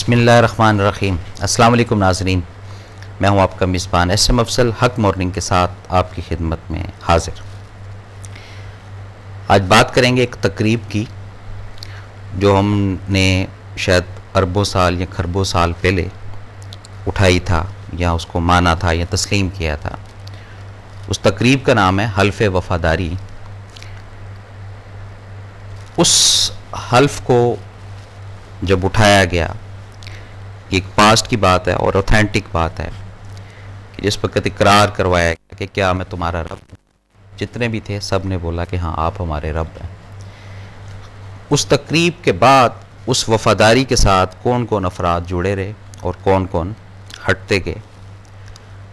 बिस्मिल्लाहिर्रहमानिर्रहीम। अस्सलाम वालेकुम नाज़रीन, मैं हूं आपका मेज़बान एसएम अफसल हक मॉर्निंग के साथ आपकी खिदमत में हाजिर। आज बात करेंगे एक तकरीब की जो हमने शायद अरबों साल या खरबों साल पहले उठाई था या उसको माना था या तस्लीम किया था। उस तकरीब का नाम है हल्फ़ वफ़ादारी। उस हल्फ को जब उठाया गया, एक पास्ट की बात है और ऑथेंटिक बात है कि जिस वक्त इकरार करवाया गया कि क्या मैं तुम्हारा रब हूँ। जितने भी थे सब ने बोला कि हाँ आप हमारे रब हैं। उस तकरीब के बाद उस वफ़ादारी के साथ कौन कौन अफराद जुड़े रहे और कौन कौन हटते गए,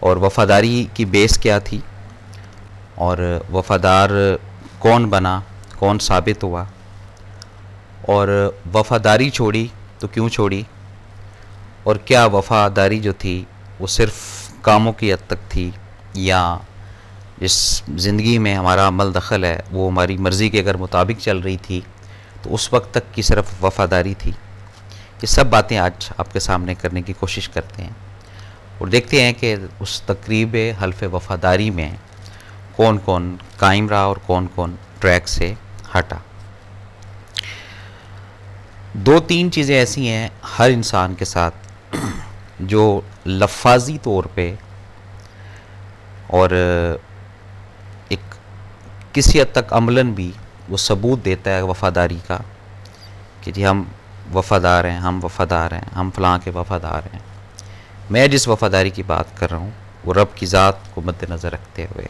और वफ़ादारी की बेस क्या थी, और वफ़ादार कौन बना, कौन साबित हुआ, और वफ़ादारी छोड़ी तो क्यों छोड़ी, और क्या वफ़ादारी जो थी वो सिर्फ़ कामों की हद तक थी या जिस ज़िंदगी में हमारा अमल दखल है वो हमारी मर्ज़ी के अगर मुताबिक चल रही थी तो उस वक्त तक की सिर्फ वफ़ादारी थी। ये सब बातें आज आपके सामने करने की कोशिश करते हैं और देखते हैं कि उस तकरीब हल्फ़ वफ़ादारी में कौन कौन कायम रहा और कौन कौन ट्रैक से हटा। दो तीन चीज़ें ऐसी हैं हर इंसान के साथ जो लफाजी तौर पे और एक किसी हद तक अमलन भी वो सबूत देता है वफ़ादारी का कि जी हम वफ़ादार हैं, हम वफ़ादार हैं, हम फ़लाँ के वफ़ादार हैं। मैं जिस वफ़ादारी की बात कर रहा हूँ वो रब की ज़ात को मद्देनज़र रखते हुए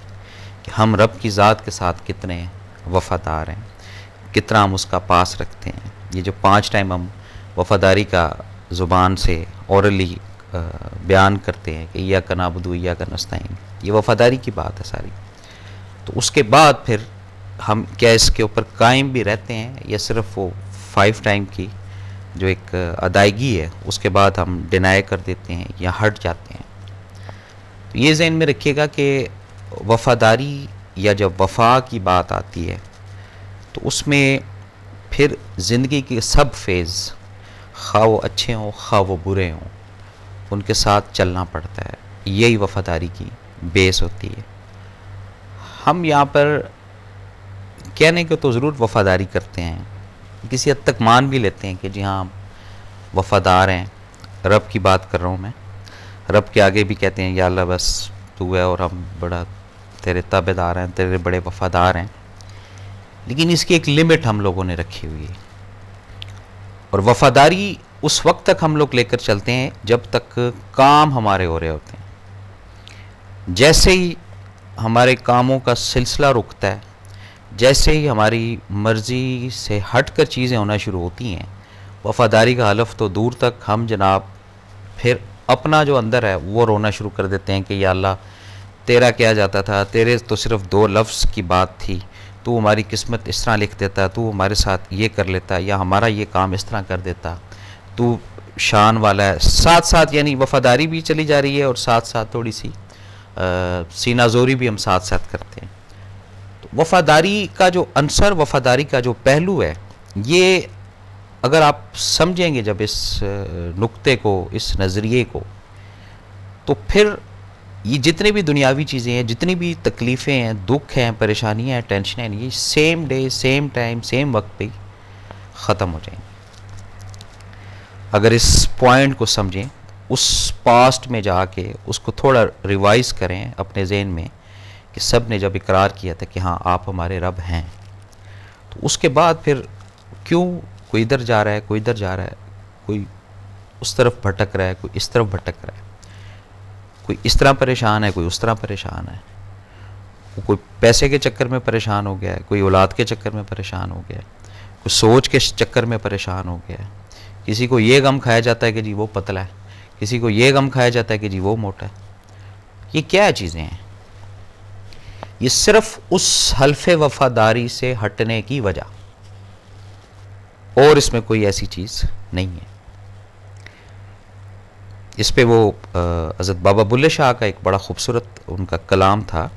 कि हम रब की ज़ात के साथ कितने वफ़ादार हैं, कितना हम उसका पास रखते हैं। ये जो 5 टाइम हम वफ़ादारी का ज़ुबान से औरली बयान करते हैं कि या नअबुदु या नस्तईन, ये वफ़ादारी की बात है सारी। तो उसके बाद फिर हम क्या इसके ऊपर कायम भी रहते हैं या सिर्फ वो 5 टाइम की जो एक अदायगी है उसके बाद हम डिनाई कर देते हैं या हट जाते हैं। तो ये ज़हन में रखिएगा कि वफ़ादारी या जब वफ़ा की बात आती है तो उसमें फिर ज़िंदगी के सब फेज़ खा वो अच्छे हों खा वो बुरे हों उनके साथ चलना पड़ता है। यही वफ़ादारी की बेस होती है। हम यहाँ पर कहने को तो ज़रूर वफ़ादारी करते हैं, किसी हद तक मान भी लेते हैं कि जी हाँ हम वफ़ादार हैं। रब की बात कर रहा हूँ मैं, रब के आगे भी कहते हैं या अल्लाह बस तू है और हम बड़ा तेरे ताबेदार हैं, तेरे बड़े वफ़ादार हैं। लेकिन इसकी एक लिमिट हम लोगों ने रखी हुई है और वफ़ादारी उस वक्त तक हम लोग लेकर चलते हैं जब तक काम हमारे हो रहे होते हैं। जैसे ही हमारे कामों का सिलसिला रुकता है, जैसे ही हमारी मर्ज़ी से हट कर चीज़ें होना शुरू होती हैं, वफ़ादारी का हलफ तो दूर तक, हम जनाब फिर अपना जो अंदर है वो रोना शुरू कर देते हैं कि या अल्लाह तेरा क्या जाता था, तेरे तो सिर्फ 2 लफ्ज़ की बात थी, तू हमारी किस्मत इस तरह लिख देता, तू हमारे साथ ये कर लेता या हमारा ये काम इस तरह कर देता, तू शान वाला है। साथ साथ यानी वफ़ादारी भी चली जा रही है और साथ साथ थोड़ी सी सीनाजोरी भी हम साथ साथ करते हैं। तो वफ़ादारी का जो अंसर, वफ़ादारी का जो पहलू है, ये अगर आप समझेंगे जब इस नुक्ते को, इस नज़रिए को, तो फिर ये जितनी भी दुनियावी चीज़ें हैं, जितनी भी तकलीफ़ें हैं, दुख हैं, परेशानियाँ हैं, टेंशन हैं, ये same day, same time, same वक्त पे ख़त्म हो जाएंगी। अगर इस पॉइंट को समझें, उस पास्ट में जाके उसको थोड़ा रिवाइज़ करें अपने जहन में कि सब ने जब इकरार किया था कि हाँ आप हमारे रब हैं, तो उसके बाद फिर क्यों कोई इधर जा रहा है, कोई इधर जा रहा है, कोई उस तरफ भटक रहा है, कोई इस तरफ भटक रहा है, कोई इस तरह परेशान है, कोई उस तरह परेशान है, कोई पैसे के चक्कर में परेशान हो गया है, कोई औलाद के चक्कर में परेशान हो गया है, कोई सोच के चक्कर में परेशान हो गया है। किसी को ये गम खाया जाता है कि जी वो पतला है, किसी को ये गम खाया जाता है कि जी वो मोटा है। ये क्या चीज़ें हैं? ये सिर्फ उस हल्फ़े वफ़ादारी से हटने की वजह, और इसमें कोई ऐसी चीज़ नहीं है। इस पे वो हज़रत बाबा बुल्ले शाह का एक बड़ा खूबसूरत उनका कलाम था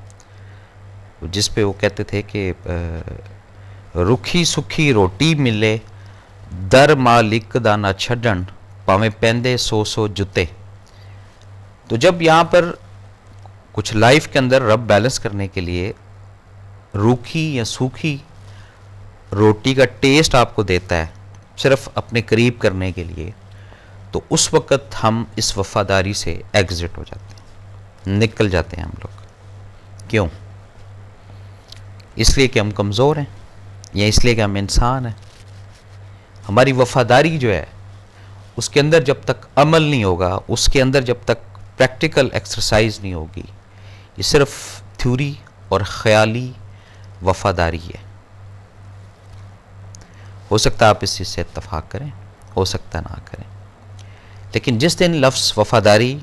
जिस पे वो कहते थे कि रुखी सुखी रोटी मिले दर मालिक दा ना छड्डन पावे पेंदे सो सो जुते। तो जब यहाँ पर कुछ लाइफ के अंदर रब बैलेंस करने के लिए रूखी या सूखी रोटी का टेस्ट आपको देता है सिर्फ अपने करीब करने के लिए, तो उस वक़्त हम इस वफादारी से एग्जिट हो जाते हैं, निकल जाते हैं हम लोग। क्यों? इसलिए कि हम कमज़ोर हैं या इसलिए कि हम इंसान हैं। हमारी वफादारी जो है उसके अंदर जब तक अमल नहीं होगा, उसके अंदर जब तक प्रैक्टिकल एक्सरसाइज नहीं होगी, ये सिर्फ थ्योरी और ख़याली वफादारी है। हो सकता है आप इस चीज़ से इत्तफाक करें, हो सकता है ना करें, लेकिन जिस दिन लफ्ज़ वफादारी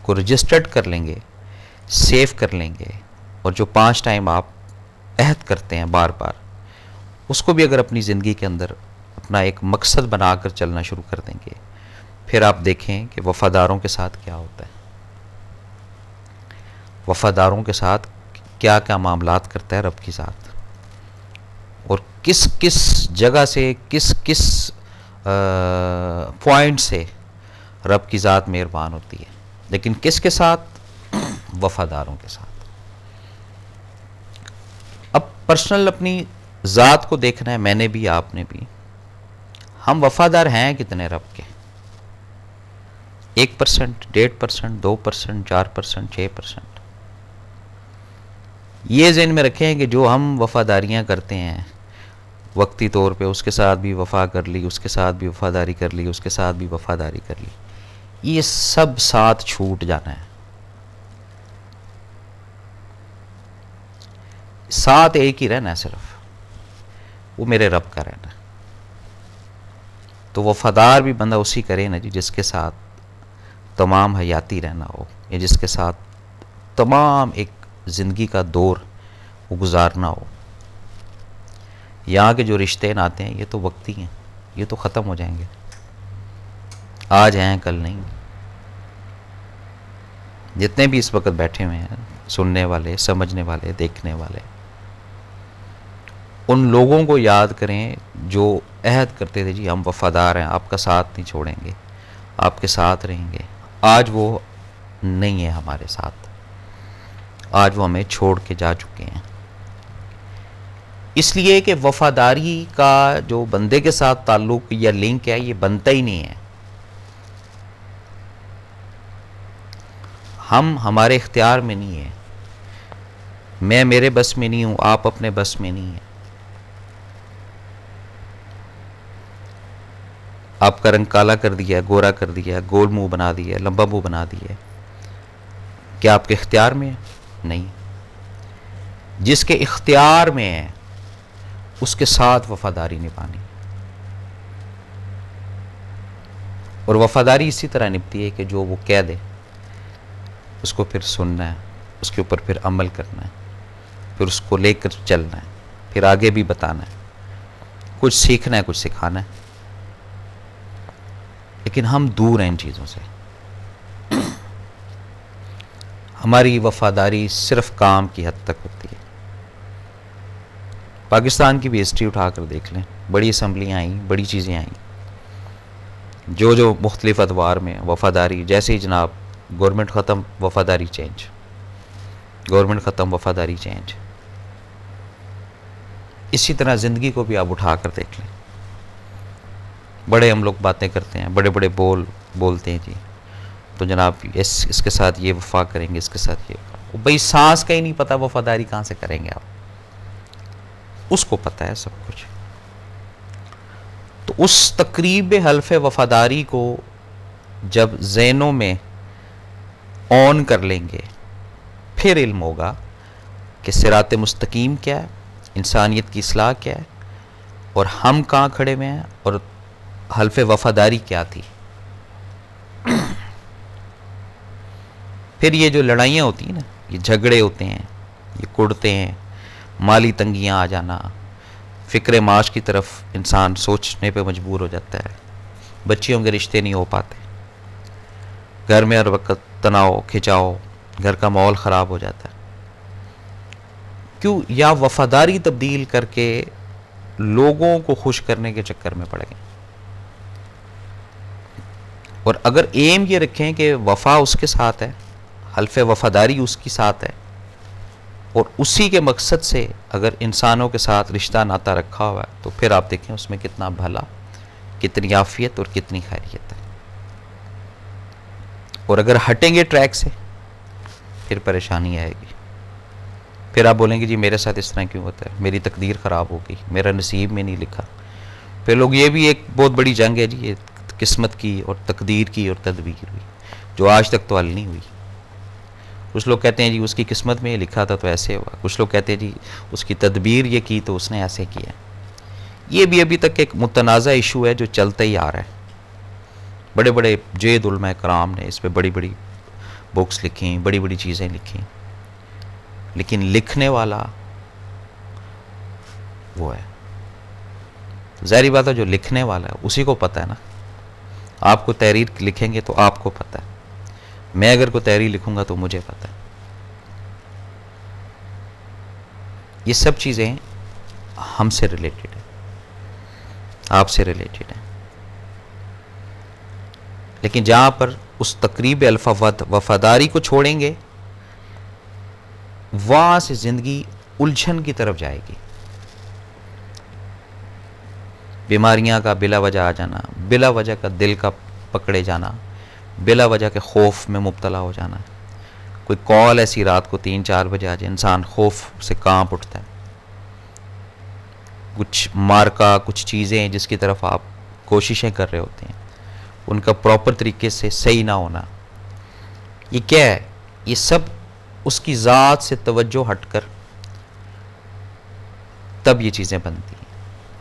को रजिस्टर्ड कर लेंगे, सेव कर लेंगे, और जो 5 टाइम आप अहद करते हैं बार बार, उसको भी अगर अपनी ज़िंदगी के अंदर अपना एक मकसद बनाकर चलना शुरू कर देंगे, फिर आप देखें कि वफ़ादारों के साथ क्या होता है, वफ़ादारों के साथ क्या क्या मामलात करता है रब के साथ, और किस किस जगह से, किस किस पॉइंट से रब की ज़ात मेहरबान होती है। लेकिन किसके साथ? वफ़ादारों के साथ। अब पर्सनल अपनी ज़ात को देखना है, मैंने भी, आपने भी। हम वफ़ादार हैं कितने रब के? 1%, 1.5%, 2%, 4%, 6%। ये ज़हन में रखें कि जो हम वफ़ादारियाँ करते हैं वक्ती तौर पे, उसके साथ भी वफ़ा कर ली, उसके साथ भी वफ़ादारी कर ली, उसके साथ भी वफ़ादारी कर ली, ये सब साथ छूट जाना है। साथ एक ही रहना है सिर्फ, वो मेरे रब का रहना है। तो वफ़ादार भी बंदा उसी करे ना जी जिसके साथ तमाम हयाती रहना हो, या जिसके साथ तमाम एक ज़िंदगी का दौर वो गुजारना हो। यहाँ के जो रिश्ते नाते हैं ये तो वक्ती हैं, ये तो ख़त्म हो जाएंगे, आज हैं कल नहीं। जितने भी इस वक्त बैठे हुए हैं, सुनने वाले, समझने वाले, देखने वाले, उन लोगों को याद करें जो अहद करते थे जी हम वफ़ादार हैं, आपका साथ नहीं छोड़ेंगे, आपके साथ रहेंगे। आज वो नहीं है हमारे साथ, आज वो हमें छोड़ के जा चुके हैं। इसलिए कि वफ़ादारी का जो बंदे के साथ ताल्लुक़ या लिंक है, ये बनता ही नहीं है। हम हमारे इख्तियार में नहीं है, मैं मेरे बस में नहीं हूँ, आप अपने बस में नहीं है। आपका रंग काला कर दिया, गोरा कर दिया, गोल मुंह बना दिया, लंबा मुंह बना दिया, क्या आपके इख्तियार में है? नहीं। जिसके इख्तियार में है उसके साथ वफादारी निभानी, और वफादारी इसी तरह निभती है कि जो वो कह दे उसको फिर सुनना है, उसके ऊपर फिर अमल करना है, फिर उसको लेकर चलना है, फिर आगे भी बताना है, कुछ सीखना है, कुछ सिखाना है। लेकिन हम दूर हैं इन चीज़ों से। हमारी वफादारी सिर्फ काम की हद तक होती है। पाकिस्तान की भी हिस्ट्री उठाकर देख लें, बड़ी असम्बलियाँ आई, बड़ी चीज़ें आई, जो जो मुख्तलिफ अदवार में वफादारी, जैसे ही जनाब गवर्नमेंट ख़त्म वफादारी चेंज, गवर्नमेंट ख़त्म वफादारी चेंज। इसी तरह ज़िंदगी को भी आप उठा कर देख लें। बड़े हम लोग बातें करते हैं, बड़े बड़े बोलते हैं जी, तो जनाब इसके साथ ये वफा करेंगे, इसके साथ ये, भाई सांस का ही नहीं पता वफादारी कहाँ से करेंगे आप, उसको पता है सब कुछ। तो उस तकरीब हल्फ वफादारी को जब ज़हनों में ऑन कर लेंगे, फिर इल्म होगा कि सिरात मुस्तकीम क्या है, इंसानियत की इस्लाह क्या है, और हम कहाँ खड़े हुए हैं, और हल्फ वफादारी क्या थी। फिर ये जो लड़ाइयाँ होती हैं ना, ये झगड़े होते हैं, ये कुड़ते हैं, माली तंगियाँ आ जाना, फ़िक्र माश की तरफ इंसान सोचने पे मजबूर हो जाता है, बच्चियों के रिश्ते नहीं हो पाते, घर में हर वक्त तनाव खिंचाव, घर का माहौल ख़राब हो जाता है। क्यों? या वफादारी तब्दील करके लोगों को खुश करने के चक्कर में पड़ गए। और अगर एम ये रखें कि वफा उसके साथ है, हल्फ वफादारी उसके साथ है, और उसी के मकसद से अगर इंसानों के साथ रिश्ता नाता रखा हुआ है, तो फिर आप देखें उसमें कितना भला, कितनी आफियत और कितनी खैरियत है। और अगर हटेंगे ट्रैक से फिर परेशानी आएगी। फिर आप बोलेंगे जी मेरे साथ इस तरह क्यों होता है, मेरी तकदीर ख़राब हो गई, मेरा नसीब में नहीं लिखा। फिर लोग, ये भी एक बहुत बड़ी जंग है जी, ये किस्मत की और तकदीर की और तदबीर की, जो आज तक तो हल नहीं हुई। कुछ लोग कहते हैं जी उसकी किस्मत में ये लिखा था तो ऐसे हुआ, कुछ लोग कहते हैं जी उसकी तदबीर ये की तो उसने ऐसे किया। ये भी अभी तक एक मुतनाज़ा इशू है जो चलता ही आ रहा है। बड़े बड़े जैद उलमा कराम ने इस पर बड़ी बड़ी बुक्स लिखी, बड़ी बड़ी चीज़ें लिखी, लेकिन लिखने वाला वो है, ज़ाहिर बात है जो लिखने वाला है उसी को पता है ना। आपको तहरीर लिखेंगे तो आपको पता है, मैं अगर कोई तहरीर लिखूंगा तो मुझे पता है। ये सब चीज़ें हमसे रिलेटेड है, आपसे रिलेटेड है। लेकिन जहां पर उस तकरीब अल्फा वफादारी को छोड़ेंगे, वहां से जिंदगी उलझन की तरफ जाएगी। बीमारियां का बिला वजह आ जाना, बिला वजह का दिल का पकड़े जाना, बिला वजह के खौफ में मुब्तला हो जाना। कोई कॉल ऐसी रात को 3-4 बजे आ जाए, इंसान खौफ से कांप उठता है। कुछ मार्का, कुछ चीज़ें जिसकी तरफ आप कोशिशें कर रहे होते हैं, उनका प्रॉपर तरीके से सही ना होना, ये क्या है? ये सब उसकी ज़ात से तवज्जो हटकर तब ये चीज़ें बनती हैं,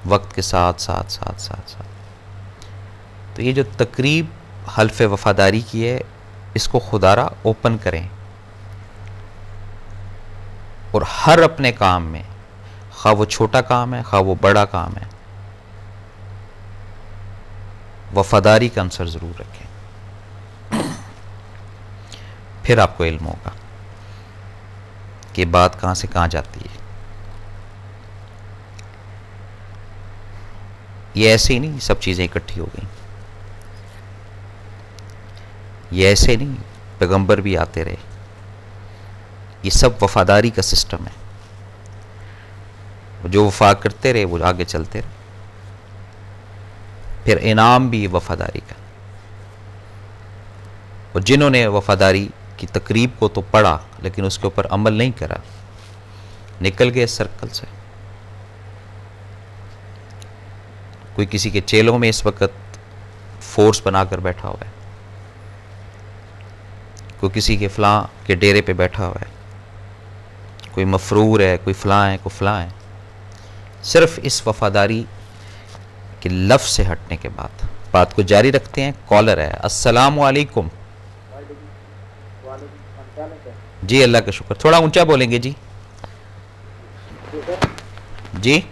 वक्त के साथ साथ साथ साथ साथ। तो ये जो तकरीब हल्फ वफादारी की है, इसको खुदारा ओपन करें और हर अपने काम में, खा वो छोटा काम है खा वो बड़ा काम है, वफादारी का अंसर ज़रूर रखें। फिर आपको इल्म होगा कि बात कहाँ से कहाँ जाती है। ये ऐसे ही नहीं सब चीज़ें इकट्ठी हो गई, ये ऐसे नहीं पैगंबर भी आते रहे। ये सब वफादारी का सिस्टम है, जो वफा करते रहे वो आगे चलते रहे। फिर इनाम भी वफादारी का। और जिन्होंने वफादारी की तकरीब को तो पढ़ा लेकिन उसके ऊपर अमल नहीं करा, निकल गए सर्कल से। कोई किसी के चेलों में इस वक्त फोर्स बनाकर बैठा हुआ है, कोई किसी के फलां के डेरे पे बैठा हुआ है, कोई मफरूर है, कोई फलां है, कोई फलां है। सिर्फ इस वफादारी के लफ्ज़ से हटने के बाद बात को जारी रखते हैं। कॉलर है, अस्सलाम वालेकुम। जी अल्लाह का शुक्र, थोड़ा ऊंचा बोलेंगे जी। जी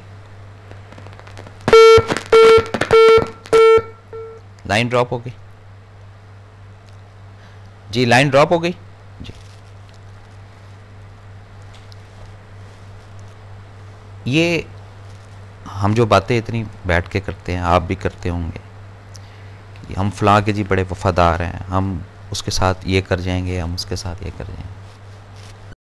लाइन ड्रॉप हो गई जी, लाइन ड्रॉप हो गई जी। ये हम जो बातें इतनी बैठ के करते हैं, आप भी करते होंगे कि हम फलां के जी बड़े वफादार हैं, हम उसके साथ ये कर जाएंगे, हम उसके साथ ये कर जाएंगे।